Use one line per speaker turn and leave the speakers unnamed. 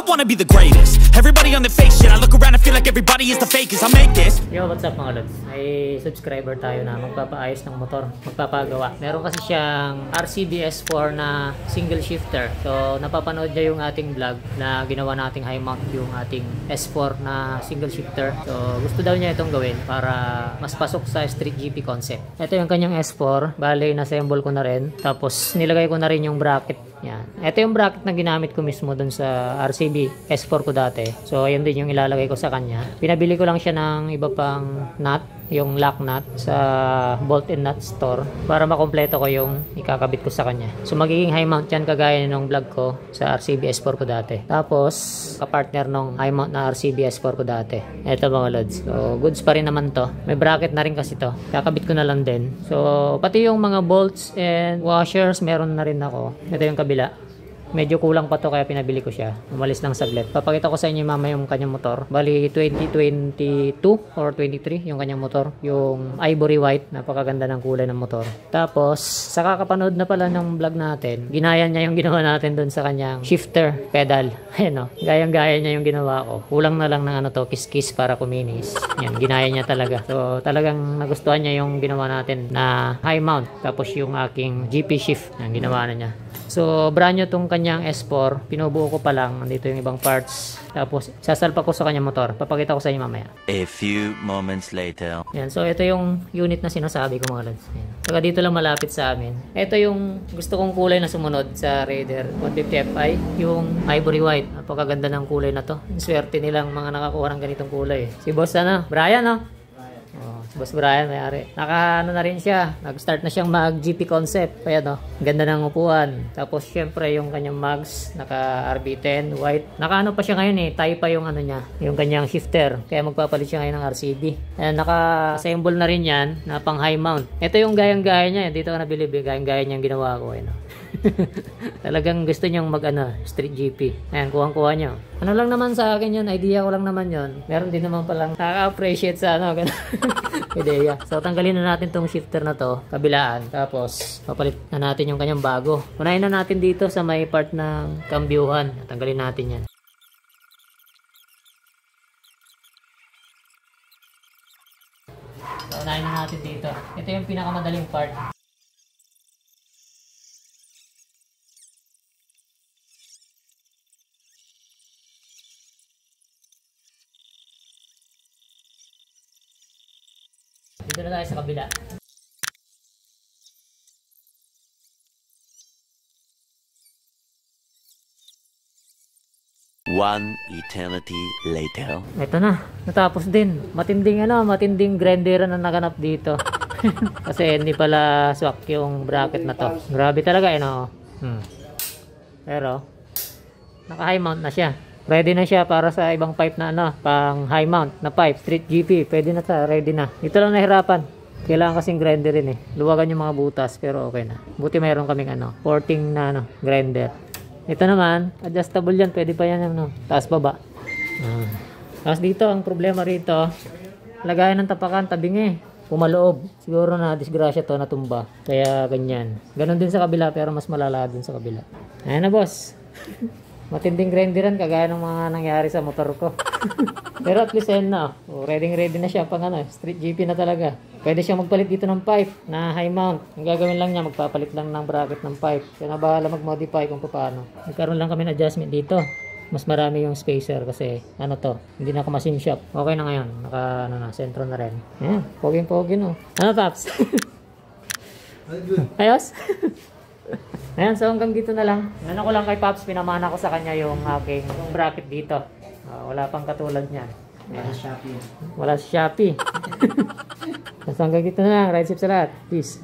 wanna be the greatest. Everybody on the fake shit, I look around and feel like everybody is the fakest. I make this.
Yo, what's up mga lods? May subscriber tayo na magpapaayos ng motor, magpapagawa. Meron kasi siyang RCB S4 na single shifter. So, napapanood niya yung ating vlog na ginawa nating high mount yung ating S4 na single shifter. So, gusto daw niya itong gawin para mas pasok sa street GP concept. Ito yung kanyang S4. Bale, na-assemble ko na rin. Tapos, nilagay ko na rin yung bracket. Yan. Ito yung bracket na ginamit ko mismo dun sa RCB S4 ko dati. So, ayun din yung ilalagay ko sa kanya. Pinabili ko lang siya ng iba pang nut, yung lock nut sa bolt and nut store para makompleto ko yung ikakabit ko sa kanya. So, magiging high mount yan kagaya ng vlog ko sa RCB S4 ko dati. Tapos, kapartner nung high mount na RCB S4 ko dati. Ito mga lods. So, goods pa rin naman to. May bracket na rin kasi to. Kakabit ko na lang din. So, pati yung mga bolts and washers, meron na rin ako. Ito yung kabila. Medyo kulang pa to kaya pinabili ko siya. Umalis lang saglit. Papakita ko sa inyo mama yung kanyang motor. Bali 2022 or 23 yung kanyang motor. Yung ivory white. Napakaganda ng kulay ng motor. Tapos sa kakapanood na pala ng vlog natin, ginaya niya yung ginawa natin dun sa kanyang shifter pedal. Ayan o. Gayang-gaya niya yung ginawa ko. Kulang na lang ng ano to, kiss-kiss para kuminis. Yan, ginaya niya talaga. So talagang nagustuhan niya yung ginawa natin na high mount. Tapos yung aking GP shift. Yan, ginawa na niya. So, brand new tong kanyang S4. Pinubuo ko pa lang. Nandito yung ibang parts. Tapos, sasalpa ko sa kanyang motor. Papakita ko sa inyo mamaya.
A few moments later.
Yan. So, ito yung unit na sinasabi ko mga lads. Saka dito lang malapit sa amin. Ito yung gusto kong kulay na sumunod sa Raider 150 Fi. Yung ivory white. Napakaganda ng kulay na to. Swerte nilang mga nakakuha ng ganitong kulay. Si Boss Brian, no? Oh, Boss Brian may-ari. Naka na rin siya. Nag-start na siyang mag GP concept. Kaya no, ganda ng upuan. Tapos syempre yung kanyang mags naka RB10 white. Naka ano pa siya ngayon eh. Tayo pa yung ano niya, yung kanyang shifter. Kaya magpapalit siya ngayon ng RCB. Ayan, naka-assemble na rin yan na pang high mount. Ito yung gayang-gaya niya. Dito ka nabilib. Gayang-gaya niya yung ginawa ko eh, no? Talagang gusto niyang mag street GP. Ayan, kuhang-kuha niyo. Ano lang naman sa akin yun, idea ko lang naman yun. Meron din naman palang nakaka-appreciate sa ano, ideya. So, tanggalin na natin tong shifter na to, kabilaan. Tapos, papalit na natin yung kanyang bago. Unahin na natin dito sa may part ng kambyuhan. Tanggalin natin yan. So, unahin na natin dito. Ito yung pinakamadaling part. Dito na tayo sa kabila.
One eternity later.
Ito na, natapos din. Matinding grinder na naganap dito. Kasi hindi pala swak yung bracket na to. Grabe talaga no. Pero naka high mount na siya. Ready na siya para sa ibang pipe na ano, pang high mount na pipe, street GP. Pwede na sa ready na. Dito lang nahirapan. Kailangan kasing grinder rin eh. Luwagan yung mga butas pero okay na. Buti mayroon kaming ano, porting na ano, grinder. Ito naman, adjustable yan. Pwede pa yan ano, taas baba. Tapos dito, ang problema rito, lagayan ng tapakan, tabing eh. Pumaloob. Siguro na disgrasya to, natumba. Kaya ganyan. Ganon din sa kabila pero mas malala din sa kabila. Ayan na boss. Matinding grinderan kagaya ng mga nangyari sa motor ko. Pero at least ayun na. Ready na siya pang ano, street GP na talaga. Pwede siyang magpalit dito ng pipe na high mount. Ang gagawin lang niya, magpapalit lang ng bracket ng pipe. Kaya na bahala mag-modify kung paano. Nagkaroon lang kami ng adjustment dito. Mas marami yung spacer kasi ano to, hindi na ako machine shop. Okay na ngayon. Naka ano na, sentro na rin. Ayan, pogi no. Ano Paps? Ayos? Ayan, so hanggang dito na lang. Ano ko lang kay Pops, pinamana ko sa kanya yung aking bracket dito. Wala pang katulad niyan. Wala sa Shopee. So hanggang dito na lang. Ride safe sa lahat. Peace.